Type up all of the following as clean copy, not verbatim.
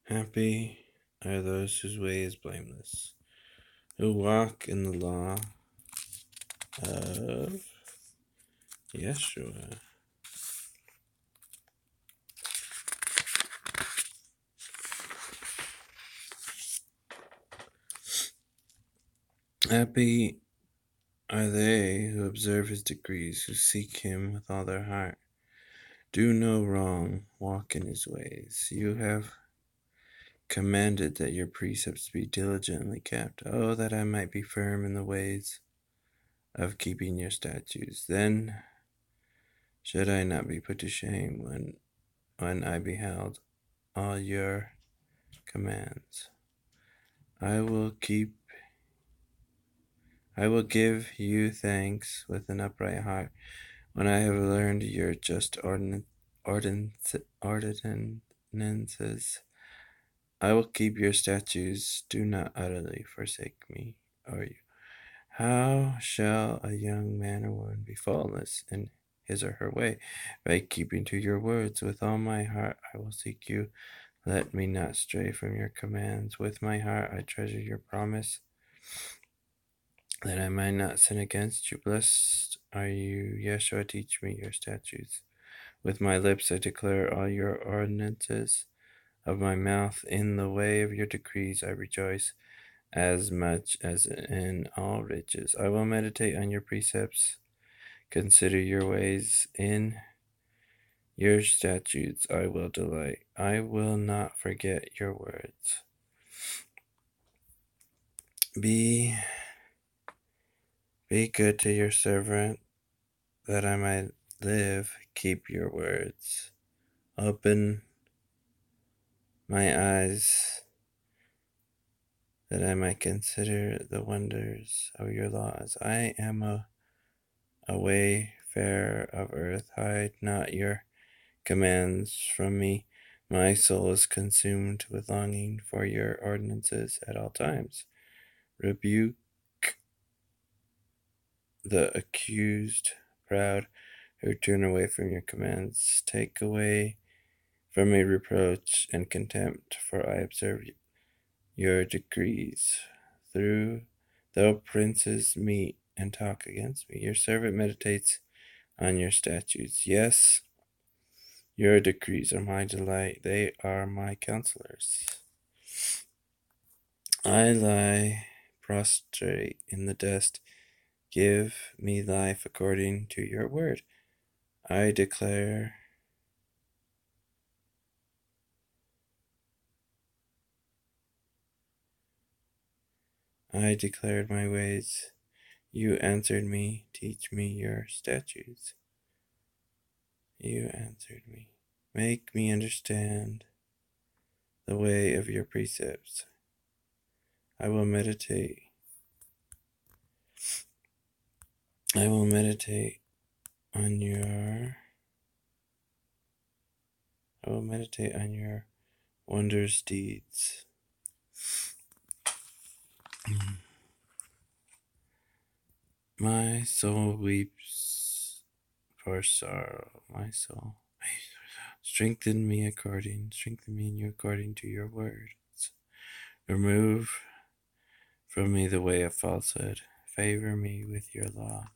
Happy are those whose way is blameless, who walk in the law of Yeshua. Happy are they who observe his decrees, who seek him with all their heart. Do no wrong, walk in his ways. You have commanded that your precepts be diligently kept. Oh, that I might be firm in the ways of keeping your statutes. Then should I not be put to shame when I beheld all your commands. I will give you thanks with an upright heart when I have learned your just ordinances. I will keep your statutes. Do not utterly forsake me, or you. How shall a young man or woman be faultless in his or her way? By keeping to your words. With all my heart I will seek you. Let me not stray from your commands. With my heart I treasure your promise, that I might not sin against you. Blessed are you, Yeshua, teach me your statutes. With my lips I declare all your ordinances. Of my mouth in the way of your decrees I rejoice, as much as in all riches. I will meditate on your precepts, consider your ways. In your statutes I will delight. I will not forget your words. Be good to your servant, that I might live. Keep your words. Open my eyes, that I might consider the wonders of your laws. I am a wayfarer of earth. Hide not your commands from me. My soul is consumed with longing for your ordinances at all times. Rebuke the accused proud who turn away from your commands. Take away from me reproach and contempt, for I observe your decrees. Though princes meet and talk against me, your servant meditates on your statutes. Yes, your decrees are my delight. They are my counselors. I lie prostrate in the dust. Give me life according to your word. I declared my ways. You answered me. Teach me your statutes. You answered me. Make me understand the way of your precepts. I will meditate on your wondrous deeds. My soul weeps for sorrow. My soul. Strengthen me in you according to your words. Remove from me the way of falsehood. Favor me with your law.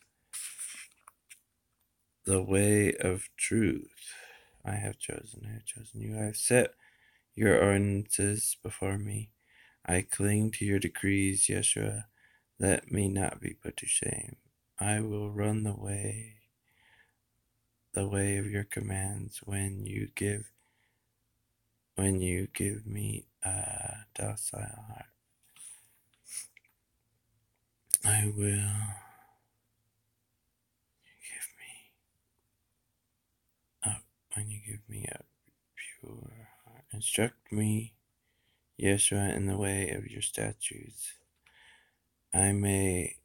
The way of truth I have chosen you. I have set your ordinances before me. I cling to your decrees, Yeshua. Let me not be put to shame. I will run the way of your commands when you give me a docile heart. I will give me up when you give me a pure heart. Instruct me, Yeshua, in the way of your statutes. I may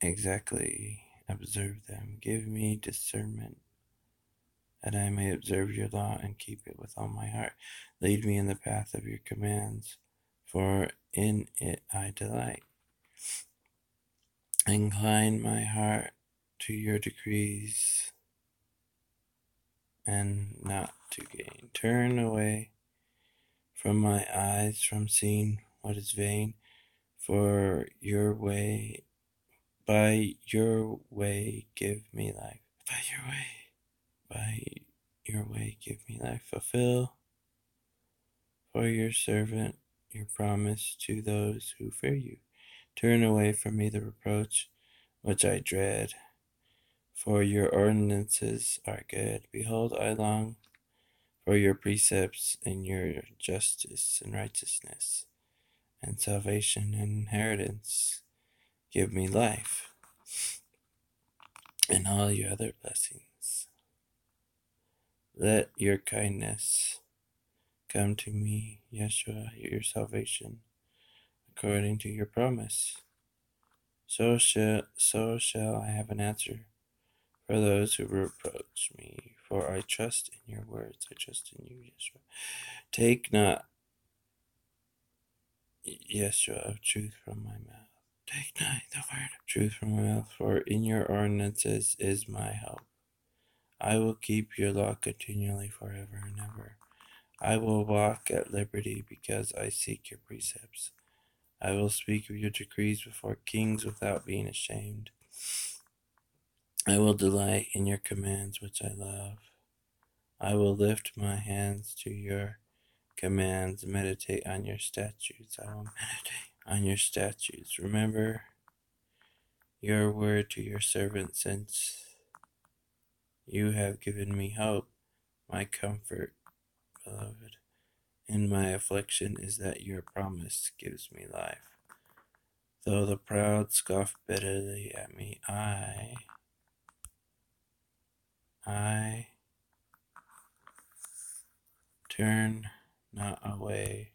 exactly observe them. Give me discernment, that I may observe your law and keep it with all my heart. Lead me in the path of your commands, for in it I delight. Incline my heart to your decrees, and not to gain. Turn away from my eyes from seeing what is vain. For your way, by your way, give me life. By your way, give me life. Fulfill for your servant your promise to those who fear you. Turn away from me the reproach which I dread, for your ordinances are good. Behold, I long for your precepts and your justice and righteousness and salvation and inheritance. Give me life and all your other blessings. Let your kindness come to me, Yeshua, your salvation, according to your promise. So shall I have an answer for those who reproach me, for I trust in your words. I trust in you, Yeshua. Take not, Yeshua, of truth from my mouth. Take not the word of truth from my mouth, for in your ordinances is my help. I will keep your law continually forever and ever. I will walk at liberty because I seek your precepts. I will speak of your decrees before kings without being ashamed. I will delight in your commands, which I love. I will lift my hands to your commands, meditate on your statutes. I will meditate on your statutes. Remember your word to your servant, since you have given me hope, my comfort, beloved. In my affliction is that your promise gives me life. Though the proud scoff bitterly at me, I turn not away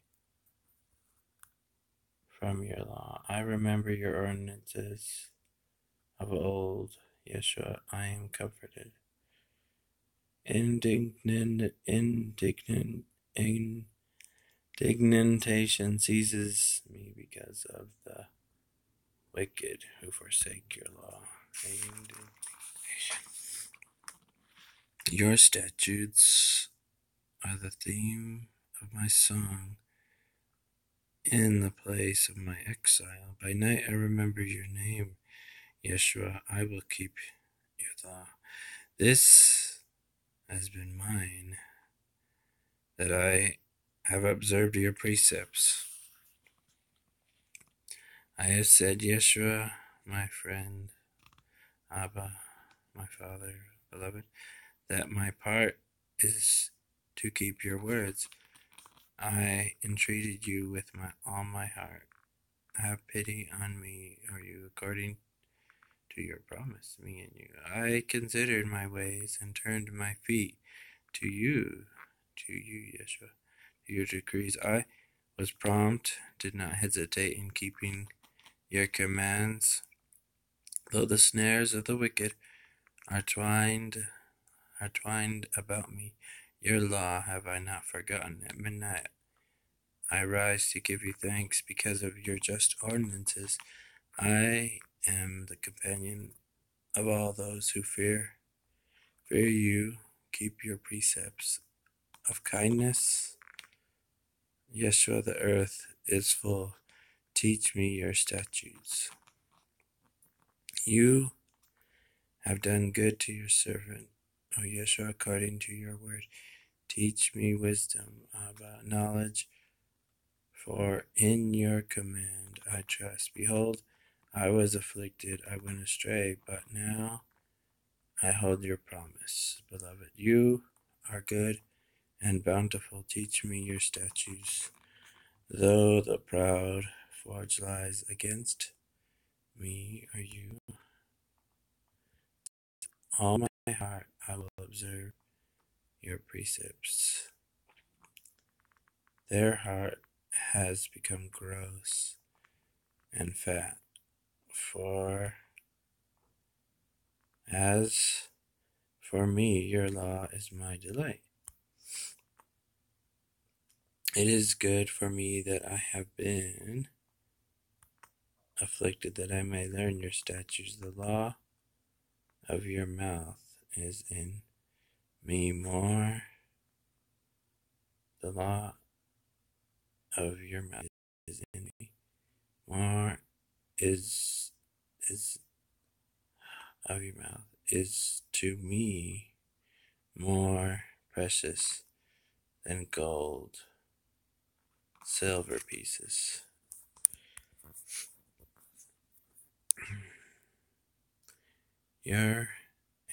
from your law. I remember your ordinances of old. Yeshua, I am comforted. Indignation seizes me because of the wicked who forsake your law. Your statutes are the theme of my song in the place of my exile. By night I remember your name, Yeshua. I will keep your law. This has been mine, that I have observed your precepts. I have said, Yeshua, my friend, Abba, my Father, beloved, that my part is to keep your words. I entreated you with all my heart. Have pity on me, or you, according to your promise, me and you. I considered my ways and turned my feet to you, Yeshua, to your decrees. I was prompt, did not hesitate in keeping your commands. Though the snares of the wicked are twined about me, your law have I not forgotten. At midnight I rise to give you thanks because of your just ordinances. I am the companion of all those who fear you, keep your precepts of kindness. Yeshua, the earth is full. Teach me your statutes. You have done good to your servant, O Yeshua, according to your word. Teach me wisdom about knowledge, for in your command I trust. Behold, I was afflicted, I went astray, but now I hold your promise, beloved. You are good and bountiful. Teach me your statutes. Though the proud forge lies against me, or you, all my heart I will observe your precepts. Their heart has become gross and fat, for as for me, your law is my delight. It is good for me that I have been afflicted, that I may learn your statutes. The law of your mouth is in me more. The law of your mouth is in me. More is of your mouth is to me more precious than gold, silver pieces. Your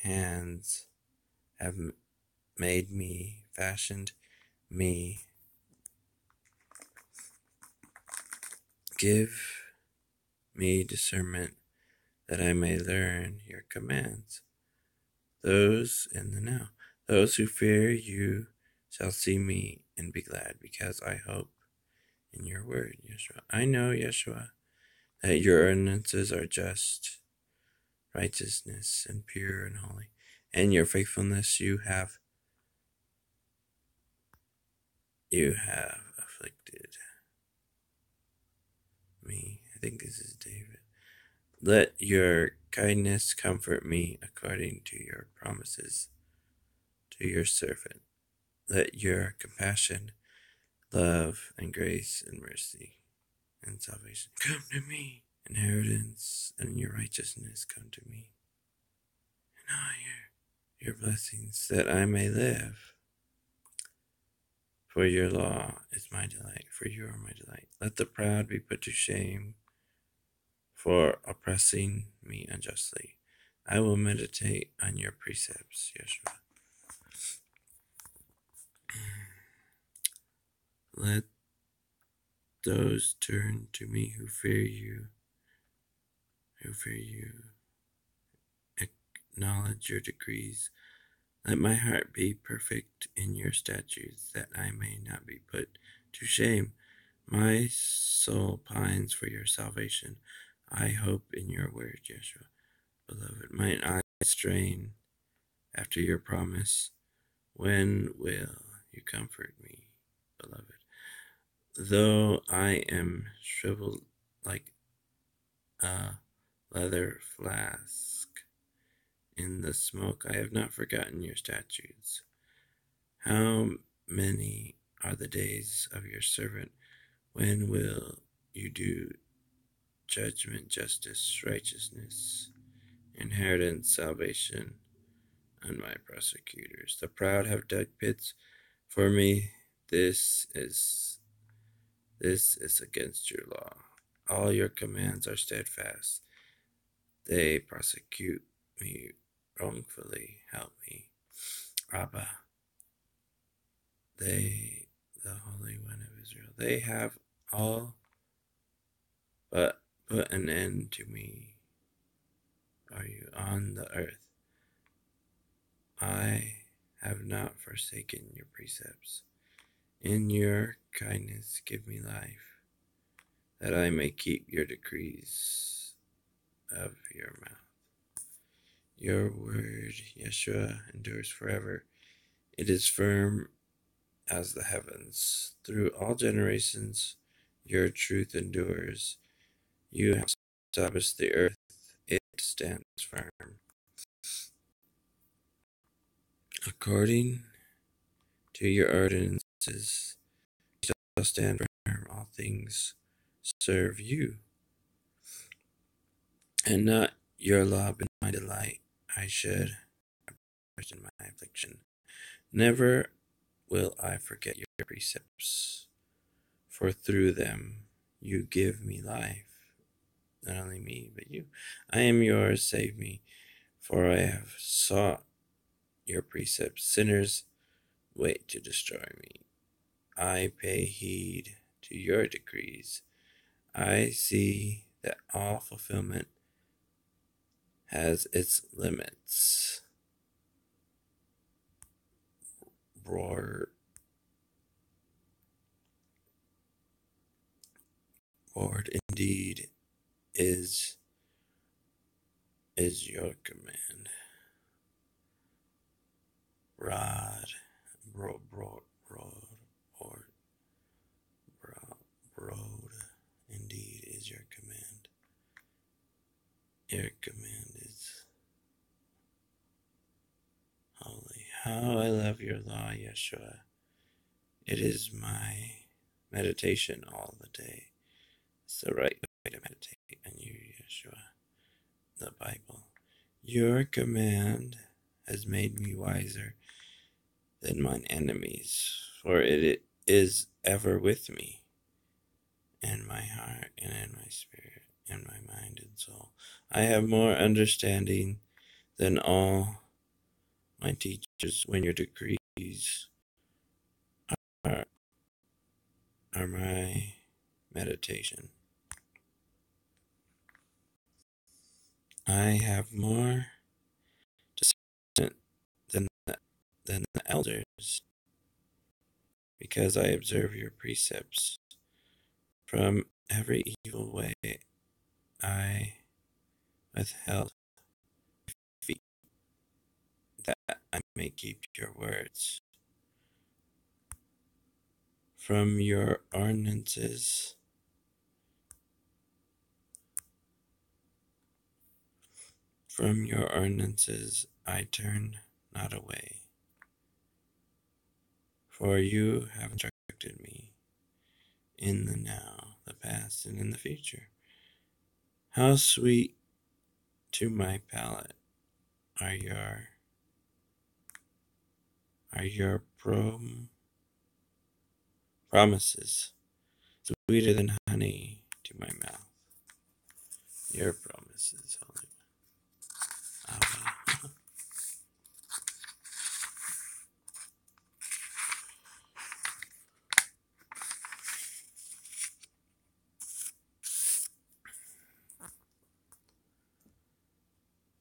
hands have made me, fashioned me. Give me discernment that I may learn your commands. Those in the now, those who fear you shall see me and be glad, because I hope in your word, Yeshua. I know, Yeshua, that your ordinances are just, righteousness, and pure and holy, and your faithfulness you have afflicted me. I think this is David. Let your kindness comfort me according to your promises to your servant. Let your compassion, love, and grace, and mercy, and salvation come to me. Inheritance and your righteousness come to me. And all your blessings, that I may live. For your law is my delight, for you are my delight. Let the proud be put to shame for oppressing me unjustly. I will meditate on your precepts, Yeshua. Let those turn to me who fear you, acknowledge your decrees. Let my heart be perfect in your statutes, that I may not be put to shame. My soul pines for your salvation. I hope in your word, Yeshua. Beloved, mine eyes strain after your promise. When will you comfort me, beloved? Though I am shriveled like a leather flask in the smoke, I have not forgotten your statutes. How many are the days of your servant? When will you do judgment, justice, righteousness, inheritance, salvation, on my prosecutors? The proud have dug pits for me. This is against your law. All your commands are steadfast. They prosecute me wrongfully. Help me, Abba. They, the Holy One of Israel, they have all but put an end to me. Are you on the earth? I have not forsaken your precepts. In your kindness give me life, that I may keep your decrees of your mouth. Your word, Yeshua, endures forever. It is firm as the heavens. Through all generations, your truth endures. You have established the earth. It stands firm. According to your ordinances, you shall stand firm. All things serve you, and not your law be my delight. I should in my affliction. Never will I forget your precepts, for through them you give me life. Not only me, but you. I am yours, save me, for I have sought your precepts. Sinners wait to destroy me. I pay heed to your decrees. I see that all fulfillment has its limits. Roared indeed is your command. Rod, broad, indeed is your command. Your command is holy. How I love your law, Yeshua. It is my meditation all the day. It's the right way to meditate on you, Yeshua, the Bible. Your command has made me wiser than mine enemies, for it is ever with me, in my heart and in my spirit, in my mind and soul. I have more understanding than all my teachers, when your decrees are, are my meditation. I have more discernment than the elders, because I observe your precepts. From every evil way I withheld feet, that I may keep your words. From your ordinances I turn not away, for you have instructed me in the now, the past, and in the future. How sweet to my palate are your promises, sweeter than honey to my mouth. Your promises, Holy Abba.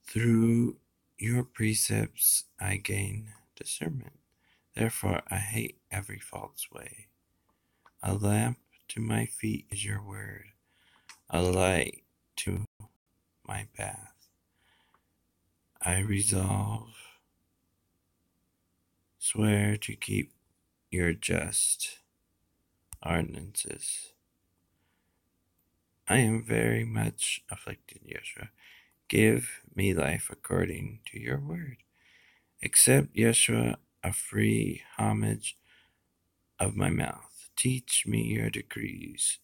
Through your precepts I gain discernment. Therefore I hate every false way. A lamp to my feet is your word, a light to my path. I swear to keep your just ordinances. I am very much afflicted, Yeshua. Give me life according to your word. Accept, Yeshua, a free homage of my mouth. Teach me your decrees,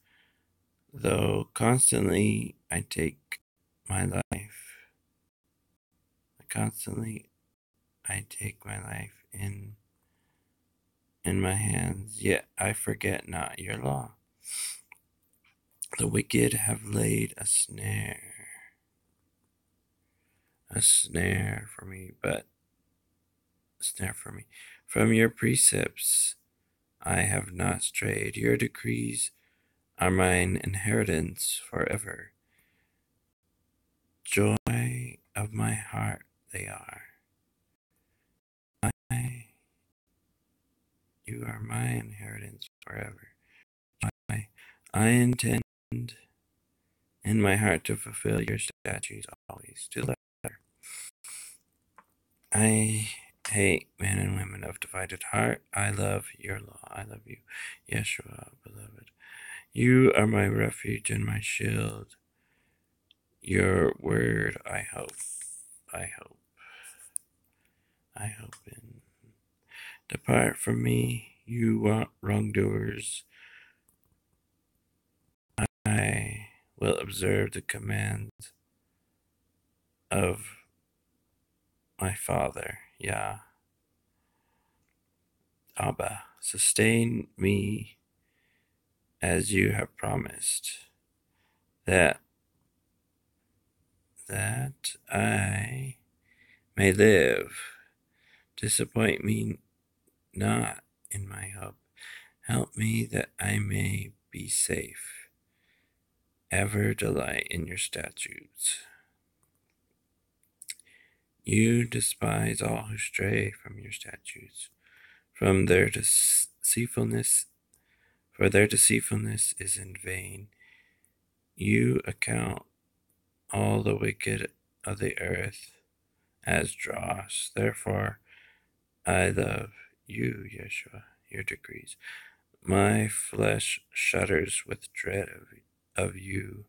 though constantly I take my life. Constantly I take my life in my hands, yet I forget not your law. The wicked have laid a snare for me. From your precepts I have not strayed. Your decrees are mine inheritance forever. Joy of my heart they are. You are my inheritance forever. I intend in my heart to fulfill your statutes always, to the letter. I hate men and women of divided heart. I love your law. I love you, Yeshua, beloved. You are my refuge and my shield. Your word I hope in. Depart from me, you wrongdoers. I will observe the commands of my Father, Yah. Abba, sustain me as you have promised, that I may live. Disappoint me not in my hope. Help me that I may be safe. Ever delight in your statutes. You despise all who stray from your statutes, from their deceitfulness, for their deceitfulness is in vain. You account all the wicked of the earth as dross. Therefore I love you, Yeshua, your decrees. My flesh shudders with dread of you.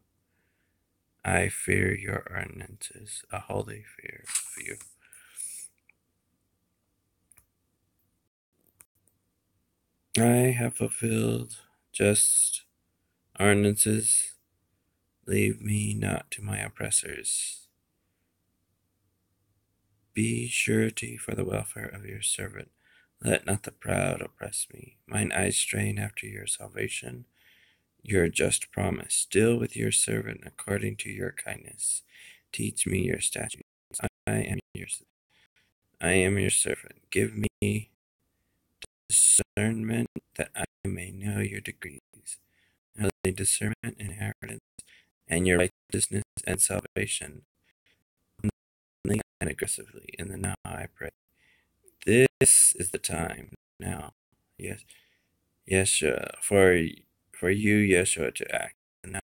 I fear your ordinances, a holy fear of you. I have fulfilled just ordinances. Leave me not to my oppressors. Be surety for the welfare of your servant. Let not the proud oppress me. Mine eyes strain after your salvation, your just promise. Deal with your servant according to your kindness. Teach me your statutes. I am your servant. Give me discernment that I may know your decrees. Holy discernment, inheritance, and your righteousness and salvation. Humbly and aggressively in the now I pray. This is the time now. Yes, Yeshua, for you, Yeshua, to act now.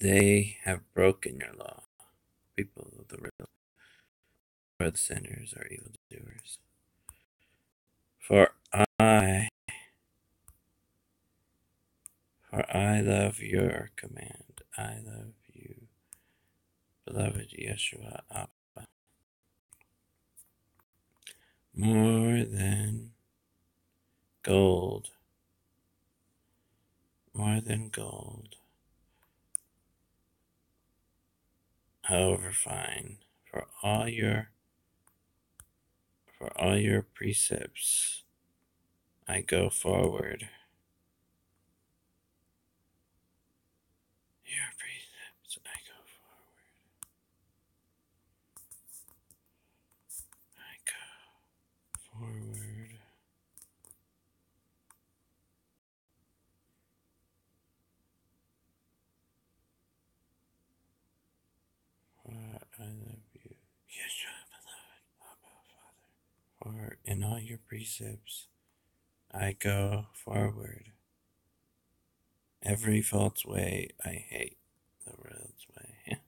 They have broken your law. People of the real are the sinners or evildoers. For I love your command. I love you, beloved Yeshua Abba, more than gold, however fine. For all your precepts, I go forward. Your precepts, I go forward. I go forward. For I love you, Yeshua, beloved Abba, Father. For in all your precepts, I go forward. Every false way I hate, the world's way,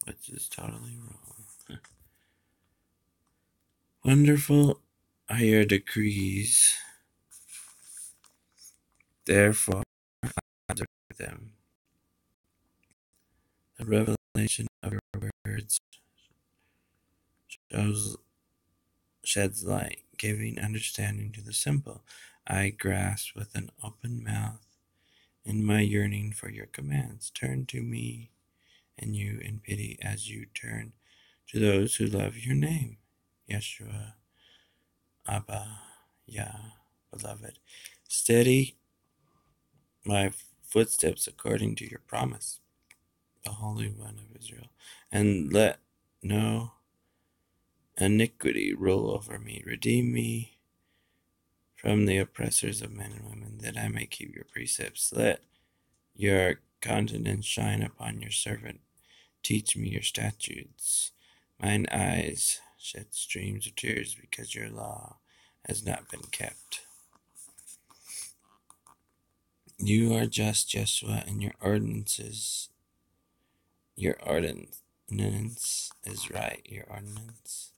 which is totally wrong. Wonderful are your decrees, therefore I observe them. The revelation of your words sheds light, giving understanding to the simple. I grasp with an open mouth in my yearning for your commands. Turn to me and you in pity as you turn to those who love your name. Yeshua, Abba, Yah, beloved. Steady my footsteps according to your promise, the Holy One of Israel, and let no iniquity rule over me. Redeem me from the oppressors of men and women, that I may keep your precepts. Let your countenance shine upon your servant. Teach me your statutes. Mine eyes shed streams of tears because your law has not been kept. You are just, Yeshua, and your ordinance is right. Your ordinance.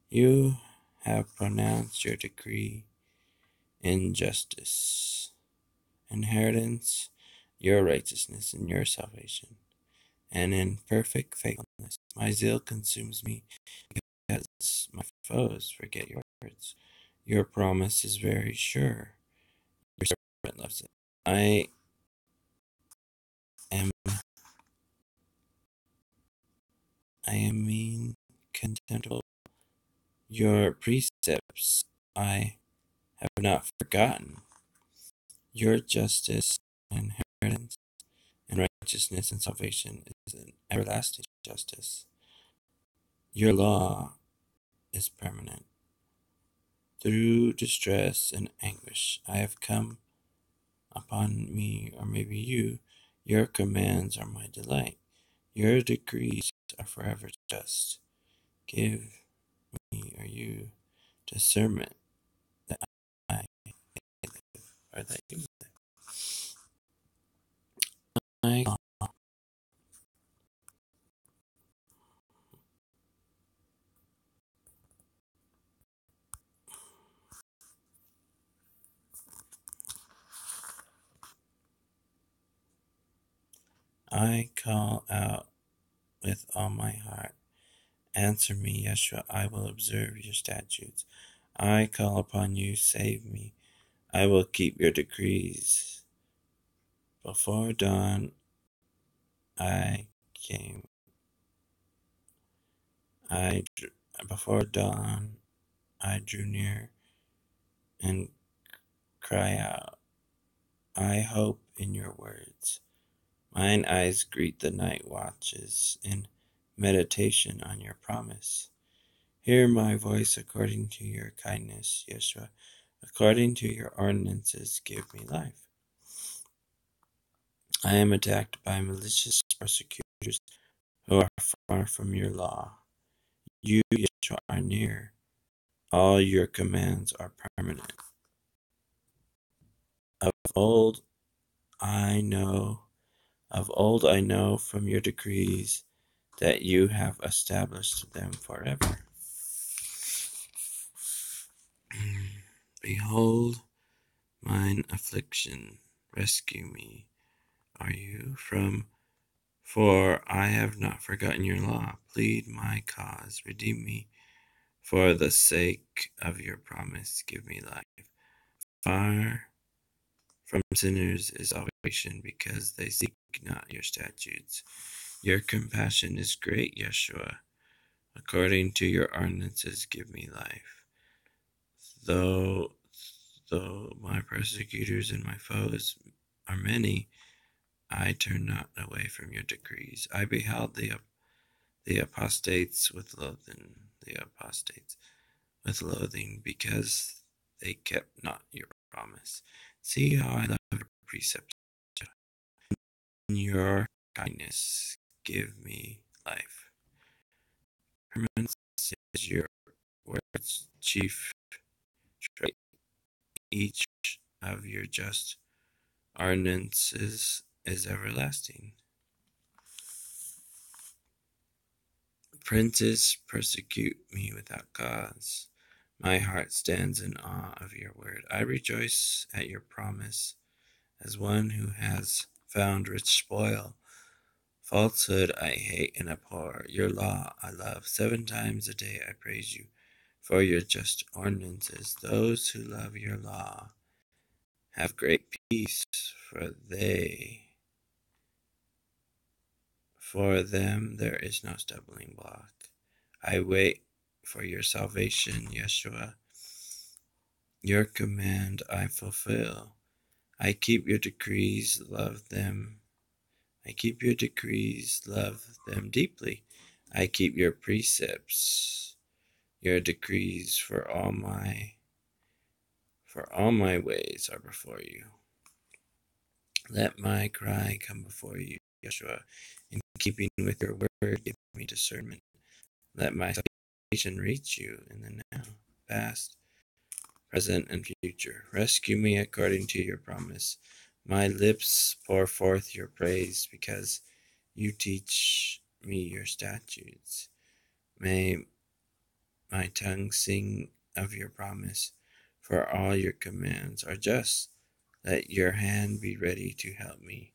You have pronounced your decree in justice. Inheritance, your righteousness and your salvation, and in perfect faithfulness. My zeal consumes me because my foes forget your words. Your promise is very sure. Your servant loves it. I am mean, contemptible. Your precepts I have not forgotten. Your justice and inheritance and righteousness and salvation is an everlasting justice. Your law is permanent. Through distress and anguish I have come upon me, or maybe you. Your commands are my delight. Your decrees are forever just. Give me, or you, discernment that I may live, or that you may live. I call out with all my heart. Answer me, Yeshua, I will observe your statutes. I call upon you, save me. I will keep your decrees. Before dawn I came. Before dawn I drew near and cry out. I hope in your words. Mine eyes greet the night watches in meditation on your promise. Hear my voice according to your kindness, Yeshua. According to your ordinances, give me life. I am attacked by malicious persecutors who are far from your law. You, Yeshua, are near. All your commands are permanent. Of old I know from your decrees that you have established them forever. Behold mine affliction, rescue me, are you, for I have not forgotten your law. Plead my cause, redeem me, for the sake of your promise, give me life. Far from sinners is salvation, because they seek not your statutes. Your compassion is great, Yeshua. According to your ordinances, give me life. Though my persecutors and my foes are many, I turn not away from your decrees. I beheld the apostates with loathing, because they kept not your promise. See how I love your precepts. In your kindness, give me life. Permanence is your word's chief trait. Each of your just ordinances is everlasting. Princes persecute me without cause. My heart stands in awe of your word. I rejoice at your promise as one who has found rich spoil. Falsehood I hate and abhor. Your law I love. 7 times a day I praise you for your just ordinances. Those who love your law have great peace, for them there is no stumbling block. I wait for your salvation, Yeshua. Your command I fulfill. I keep your decrees, love them. I keep your decrees, love them deeply. I keep your precepts, your decrees, for all my ways are before you. Let my cry come before you, Yeshua. In keeping with your word, give me discernment. Let my salvation reach you in the now, past, present, and future. Rescue me according to your promise. My lips pour forth your praise, because you teach me your statutes. May my tongue sing of your promise, for all your commands are just. Let your hand be ready to help me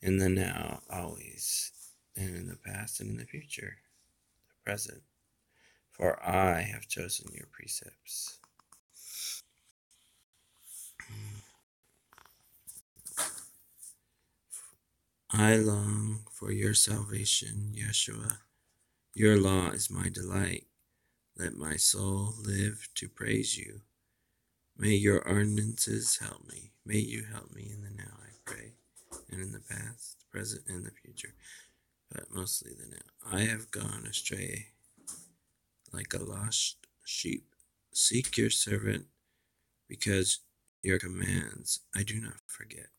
in the now, always, and in the past and in the future, the present, for I have chosen your precepts. I long for your salvation, Yeshua. Your law is my delight. Let my soul live to praise you. May your ordinances help me. May you help me in the now, I pray, and in the past, the present, and the future, but mostly the now. I have gone astray like a lost sheep. Seek your servant, because your commands I do not forget.